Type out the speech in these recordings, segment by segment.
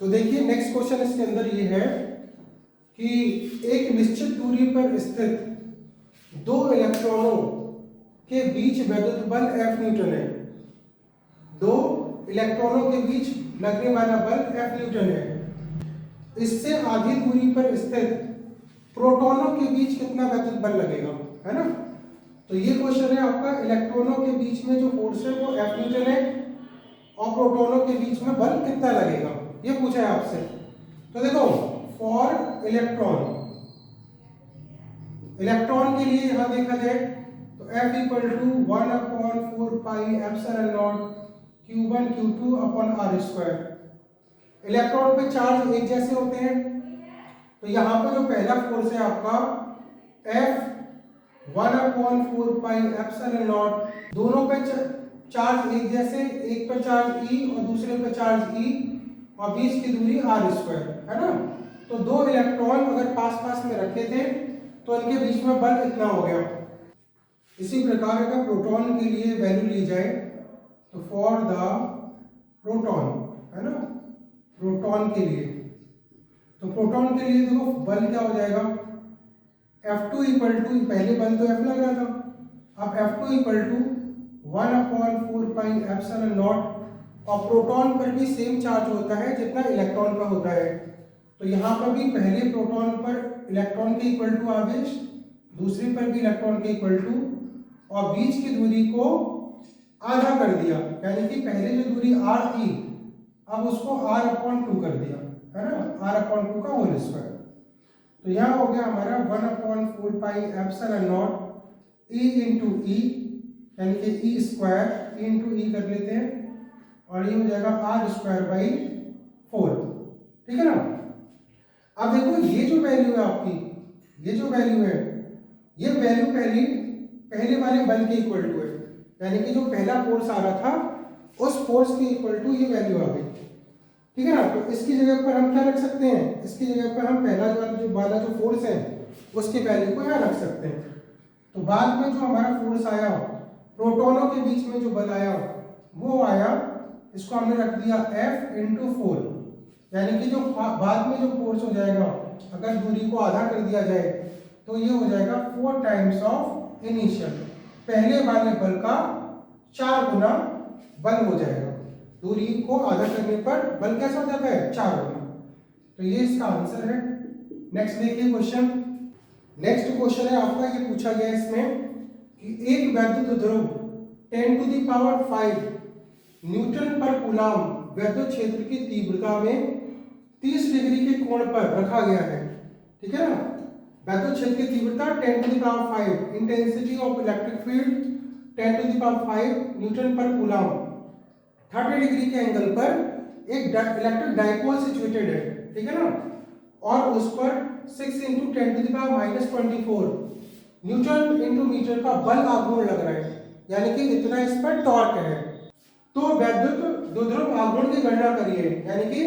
तो देखिए next question इसके अंदर ये है कि एक निश्चित दूरी पर स्थित दो इलेक्ट्रॉनों के बीच वैद्युत बल F न्यूटन है। दो इलेक्ट्रॉनों के बीच लगने वाला बल F न्यूटन है। इससे आधी दूरी पर स्थित प्रोटॉनों के बीच कितना वैद्युत बल लगेगा, है ना। तो ये क्वेश्चन है आपका, इलेक्ट्रॉनों के बीच में जो फोर्स है वो F न्यूटन है और प्रोटॉनों के बीच में बल कितना लगेगा, ये पूछा है आपसे। तो देखो, फॉर इलेक्ट्रॉन के लिए यहां देखा जाए तो F equal to 1/4 pi epsilon naught Q1 Q2 upon R square. Electron पे चार्ज एक जैसे होते हैं, तो यहाँ पर जो पहला फोर्स है आपका F 1/4 पाई एप्सिलॉन नॉट, दोनों पे चार्ज एक जैसे, एक पर चार्ज E और दूसरे पर चार्ज E और बीच की दूरी R स्क्वायर, है ना। तो दो इलेक्ट्रॉन अगर पास पास में रखे थे तो इनके बीच में बल इतना हो गया। इसी प्रकार अगर प्रोटॉन के लिए वैल्यू ली जाए तो फॉर द प्रोटॉन, है ना, प्रोटॉन के लिए, तो प्रोटॉन के लिए देखो बल क्या हो जाएगा, F2 इक्वल टू, पहले बल तो F लग रहा था, अब F2 equal to 1/4 pi epsilon naught, और प्रोटॉन पर भी सेम चार्ज होता है जितना इलेक्ट्रॉन पर होता है। तो यहाँ पर भी पहले प्रोटॉन पर इलेक्ट्रॉन के इक्वल टू आवेश, दूसरे पर भी इलेक्ट्रॉन के इक्वल टू, और बीच की दूरी को आधा कर दिया, यानी कि पहले जो दूरी R थी अब उसको R/2 कर दिया, है ना, R/2 का होल स्क्वायर। तो यहाँ हो गया हमारा 1/4 pi epsilon naught E into E, यानी कि E square, E into E कर लेते हैं, और ये हो जाएगा R स्क्वायर बाई 4, ठीक है ना। अब देखो ये जो वैल्यू है आपकी, ये जो वैल्यू है, ये वैल्यू पहले वाले बल के इक्वल टू है, यानी कि जो पहला फोर्स आ रहा था उस फोर्स के इक्वल टू ये वैल्यू आ गई, ठीक है ना। तो इसकी जगह पर हम क्या रख सकते हैं, इसकी जगह पर हम पहला जो फोर्स है उसकी वैल्यू को यहाँ रख सकते हैं। तो बाद में जो हमारा फोर्स आया, प्रोटॉनों के बीच में जो बल आया वो आया, इसको हमने रख दिया F इंटू 4, यानी कि जो बाद में जो फोर्स हो जाएगा, अगर दूरी को आधा कर दिया जाए तो ये हो जाएगा 4 टाइम्स ऑफ इनिशियल, पहले वाले बल का 4 गुना बल हो जाएगा। दूरी को आधा करने पर बल कैसा हो जाता है, 4 गुना। तो ये इसका आंसर है। नेक्स्ट देखिए क्वेश्चन, नेक्स्ट क्वेश्चन है आपका, ये पूछा गया इसमें कि एक वैद्युत ध्रुव 10⁵ न्यूटन पर कूलाम वैद्युत क्षेत्र की तीव्रता में 30 डिग्री के कोण पर रखा गया है, ठीक है ना। वैद्युत क्षेत्र की तीव्रता 10⁵, intensity of electric field 10⁵ Newton पर कूलाम, 30 डिग्री के एंगल पर एक इलेक्ट्रिक डाइपोल सिचुएटेड है, ठीक है ना, और उस पर 6 इंटू 10⁻24 न्यूटन इंटू मीटर का बल आघूर्ण लग रहा है, यानी कि इतना इस पर टॉर्क है। तो वैद्युत द्विध्रुव आघूर्ण की गणना करिए, यानी कि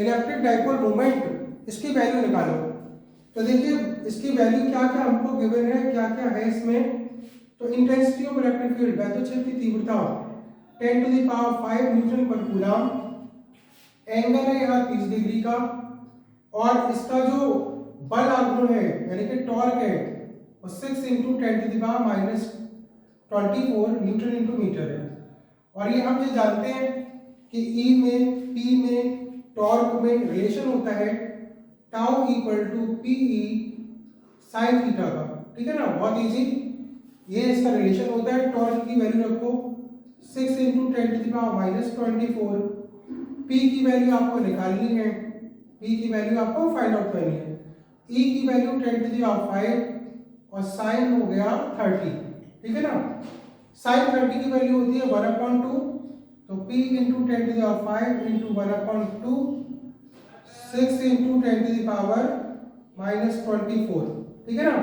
इलेक्ट्रिक डाइपोल मोमेंट, इसकी वैल्यू निकालो। तो देखिए इसकी वैल्यू क्या क्या हमको गिवन है, क्या क्या है इसमें। तो इंटेंसिटी ऑफ इलेक्ट्रिक फील्ड, वैद्युत क्षेत्र की तीव्रता 10⁵ न्यूटन पर कूलाम, एंगल है यहाँ 30 डिग्री का, और इसका जो बल आघूर्ण है यानी कि टॉर्क है वो 6 इंटू 10⁻24 न्यूटन इंटू मीटर है। और ये हम ये जानते हैं कि E में, P में, टॉर्क में रिलेशन होता है tau equal to PE sine theta का, ठीक है ना, बहुत इजी, ये इसका रिलेशन होता है। टॉर्क की वैल्यू रखो 6 इंटू 10⁻24, P की वैल्यू आपको निकालनी है, P की वैल्यू आपको फाइंड आउट करनी है, E की वैल्यू 10⁵, और साइन हो गया 30, ठीक है ना। साइन 30 की वैल्यू होती है 1/2, तो P इंटू 10⁵ इंटू 1/2, 6 इंटू 10⁻24, ठीक है ना।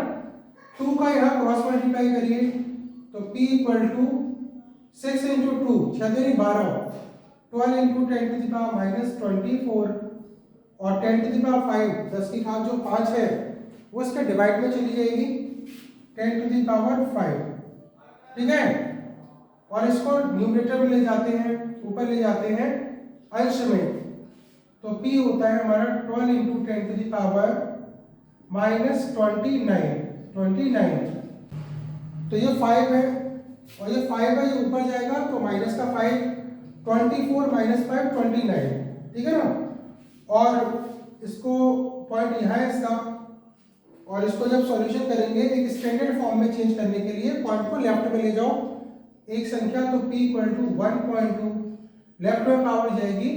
2 का यहाँ क्रॉस मल्टीप्लाई करिए तो P इक्वल टू 6 इंटू 2, 6 दूनी 12, 12 इंटू 10⁻24, और 10⁵, 10 की घात जो 5 है वो इसके डिवाइड में चली जाएगी 10⁵, ठीक है। और इसको न्यूमरेटर में ले जाते हैं, ऊपर ले जाते हैं अंश में, तो P होता है हमारा 12 इंटू 10⁻29। तो ये 5 है और ये 5 है, ये ऊपर जाएगा तो माइनस का 5, 24 माइनस 5 29, ठीक है ना। और इसको पॉइंट यहाँ है इसका, और इसको जब सॉल्यूशन करेंगे एक स्टैंडर्ड फॉर्म में चेंज करने के लिए पॉइंट को लेफ्ट में ले जाओ एक संख्या, तो p इक्वल टू 1.2, लेफ्ट में पावर जाएगी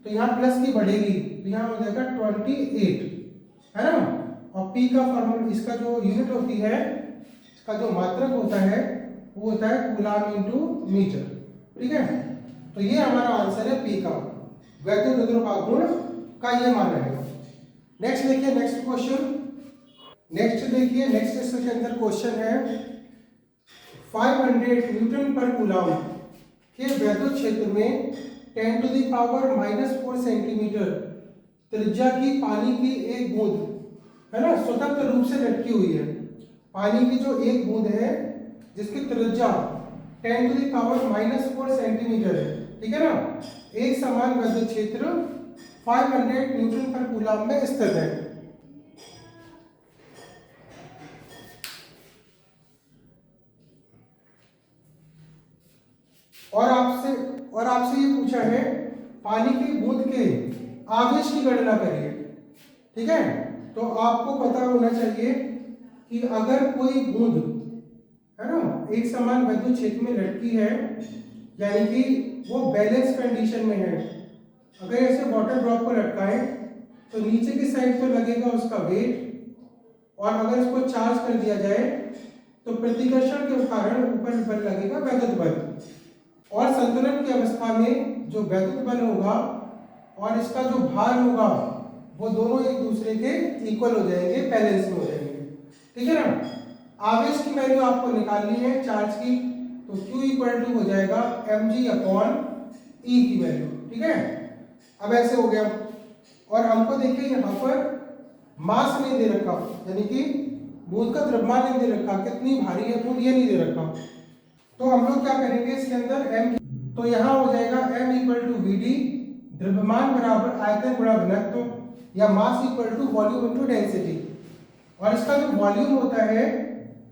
तो यहाँ प्लस की बढ़ेगी तो यहाँ हो जाएगा 28, है ना। और p का फॉर्मूला, इसका जो यूनिट होती है, इसका जो मात्रक होता है वो होता है कूलम इंटू मीटर, ठीक है। तो ये हमारा आंसर है p का, वैद्युत विद्युत आघूर्ण का ये मान रहेगा। नेक्स्ट देखिए, नेक्स्ट क्वेश्चन, नेक्स्ट इसके अंदर क्वेश्चन है 500 न्यूटन पर कूलम के वैद्युत क्षेत्र में 10⁻⁻4 सेंटीमीटर त्रिज्या की पानी की एक बूंद, है ना, स्वतंत्र रूप से लटकी हुई है। पानी की जो एक बूंद है जिसकी त्रिज्या 10⁻⁻4 सेंटीमीटर है, ठीक है ना, एक समान वैद्युत क्षेत्र 500 न्यूटन पर कूलम में स्थित है। और आपसे ये पूछा है पानी की बूंद के आवेश की गणना करिए, ठीक है। तो आपको पता होना चाहिए कि अगर कोई बूंद, है ना, एक समान वैद्युत क्षेत्र में लटकी है, यानी कि वो बैलेंस कंडीशन में है। अगर ऐसे वाटर ड्रॉप को लटकाएं तो नीचे की साइड तो लगेगा उसका वेट, और अगर इसको चार्ज कर दिया जाए तो प्रतिकर्षण के कारण ऊपर बल लगेगा वैद्युत बल, और संतुलन की अवस्था में जो वैद्युत बल होगा और इसका जो भार होगा वो दोनों एक दूसरे के इक्वल हो जाएंगे, बैलेंस में हो जाएंगे, ठीक है ना। आवेश की वैल्यू आपको निकालनी है चार्ज की, तो Q इक्वल टू हो जाएगा mg अपॉन E की वैल्यू, ठीक है। अब ऐसे हो गया, और हमको देखिए यहाँ पर मास नहीं दे रखा, यानी कि बूंद का द्रव्यमान नहीं दे रखा, कितनी भारी है बूंद ये नहीं दे रखा। तो हम लोग क्या करेंगे इसके अंदर m, तो यहाँ हो जाएगा m इक्वल टू Vd, द्रव्यमान बराबर आयतन गुणा घनत्व, या mass equal to volume into density. और इसका जो वॉल्यूम होता है,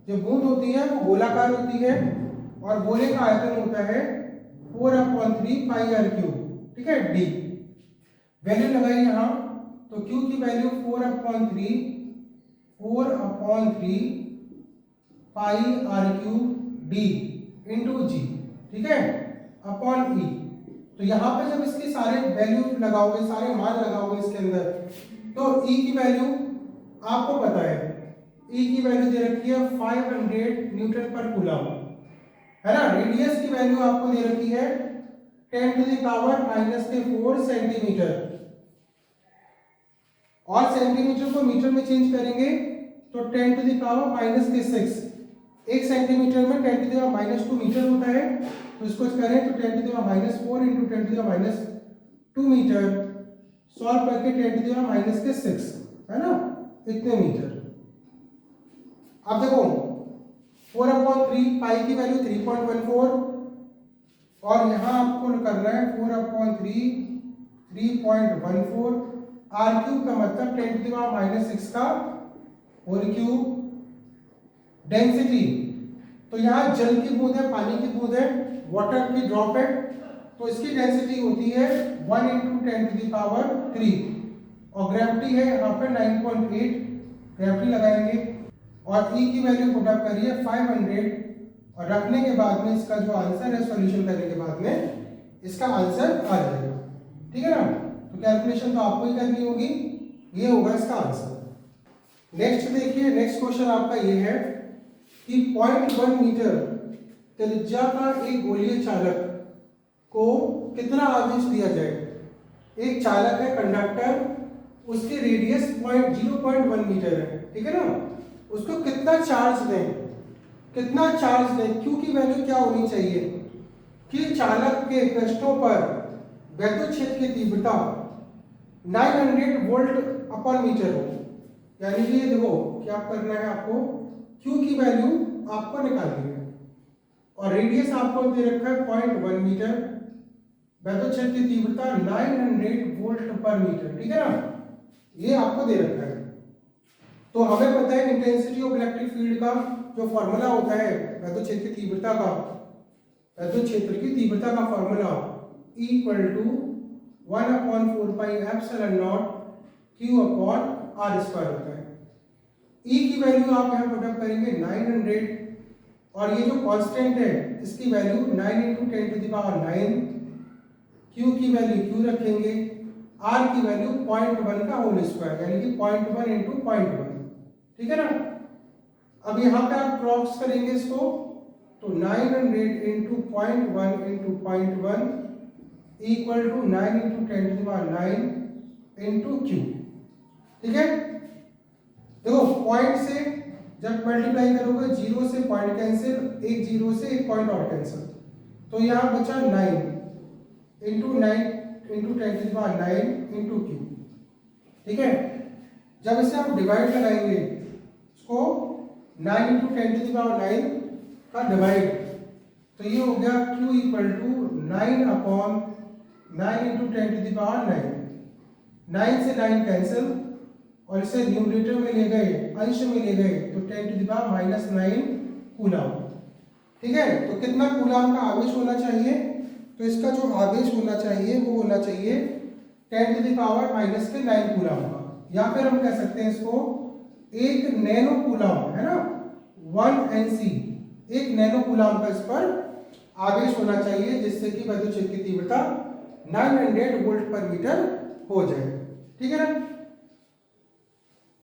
जो बूंद होती है वो गोलाकार होती है, और गोले का आयतन होता है 4/3 पाई r क्यूब, ठीक है, d। वैल्यू लगाई यहाँ, तो q की वैल्यू 4/3 पाई r क्यूब d इंटू जी, ठीक है, अपॉन ई। तो यहाँ पे जब इसकी सारे वैल्यू लगाओगे, सारे मान लगाओगे इसके अंदर, तो ई की वैल्यू आपको पता है, ई की वैल्यू दे रखी है 500 न्यूटन पर कूलम, है ना। रेडियस की वैल्यू आपको दे रखी है 10⁻⁻4 सेंटीमीटर, और सेंटीमीटर को मीटर में चेंज करेंगे तो 10⁻⁻6, एक सेंटीमीटर में 10⁻⁻2 मीटर होता है, तो इसको करें तो 10⁻⁻4 इंटू 10⁻2 मीटर, सॉल्व करके 10⁻⁻6, है ना, इतने मीटर। अब देखो 4/3 पाई की वैल्यू 3.14, और यहाँ आपको करना है 4/3 3.14, r क्यूब का मतलब 10⁻⁻6 का होल क्यूब। डेंसिटी, तो यहाँ जल की बूंद है, पानी की बूंद है, वाटर की ड्रॉप है, तो इसकी डेंसिटी होती है 1 इंटू 10⁻3, और ग्रेविटी है यहाँ पे 9.8, ग्रेविटी लगाएंगे, और E की वैल्यू पुट अप करिए 500, और रखने के बाद में इसका जो आंसर है, सॉल्यूशन करने के बाद में इसका आंसर आ जाएगा, ठीक है ना। तो कैलकुलेशन तो आपको ही करनी होगी, ये होगा इसका आंसर। नेक्स्ट देखिए, नेक्स्ट क्वेश्चन आपका ये है कि 0.1 मीटर त्रिज्या का एक गोलीय चालक को कितना आवेश दिया जाए। एक चालक है, कंडक्टर, उसकी रेडियस 0.1 मीटर है, ठीक है ना, उसको कितना चार्ज दें, क्यू की वैल्यू क्या होनी चाहिए कि चालक के पृष्ठों पर वैद्युत क्षेत्र की तीव्रता 900 वोल्ट अपॉन मीटर हो। यानी कि देखो क्या करना है आपको, Q की वैल्यू आपको निकालनी है, और रेडियस आपको दे रखा है 0.1 मीटर, वैद्युत क्षेत्र की तीव्रता 900 वोल्ट पर मीटर, ठीक है ना, ये आपको दे रखा है। तो हमें पता है इंटेंसिटी ऑफ इलेक्ट्रिक फील्ड का जो फॉर्मूला होता है वैद्युत क्षेत्र की तीव्रता का, वैद्युत क्षेत्र की तीव्रता का formula E equal to 1/4 pi epsilon naught Q upon R square होता है। E की वैल्यू आप यहाँ पुट अप करेंगे 900 और ये जो कांस्टेंट है इसकी वैल्यू 9 × 10⁹ Q की वैल्यू Q रखेंगे, R की वैल्यू 0.1 का होल स्क्वायर यानी कि 0.1 × 0.1, ठीक है ना। अब यहाँ पे आप क्रॉस करेंगे इसको तो 900 × 0.1 × 0.1 इक्वल टू 9 × 10⁹ Q, ठीक है। देखो पॉइंट से जब मल्टीप्लाई करोगे 0 से पॉइंट कैंसिल, एक 0 से एक पॉइंट और कैंसिल, तो यहाँ बचा 9 × 10⁹ Q, ठीक है। जब इसे आप डिवाइड लगाएंगे इसको 9 × 10⁹ का डिवाइड, तो ये हो गया Q इक्वल टू 9/9 × 10⁹, 9 से 9 कैंसिल और इसे न्यूमरेटर में ले गए, अंश में ले गए तो 10⁻⁹ कूलम, ठीक है। तो कितना कूलम का आवेश होना चाहिए, तो इसका जो आवेश होना चाहिए वो होना चाहिए 10⁻⁹ कूलम का, या फिर हम कह सकते हैं इसको 1 नैनो कूलम, है ना, 1 Nc, 1 नैनो कूलम का इस पर आवेश होना चाहिए जिससे कि वैद्युत क्षेत्र की तीव्रता 900 वोल्ट पर मीटर हो जाए, ठीक है ना।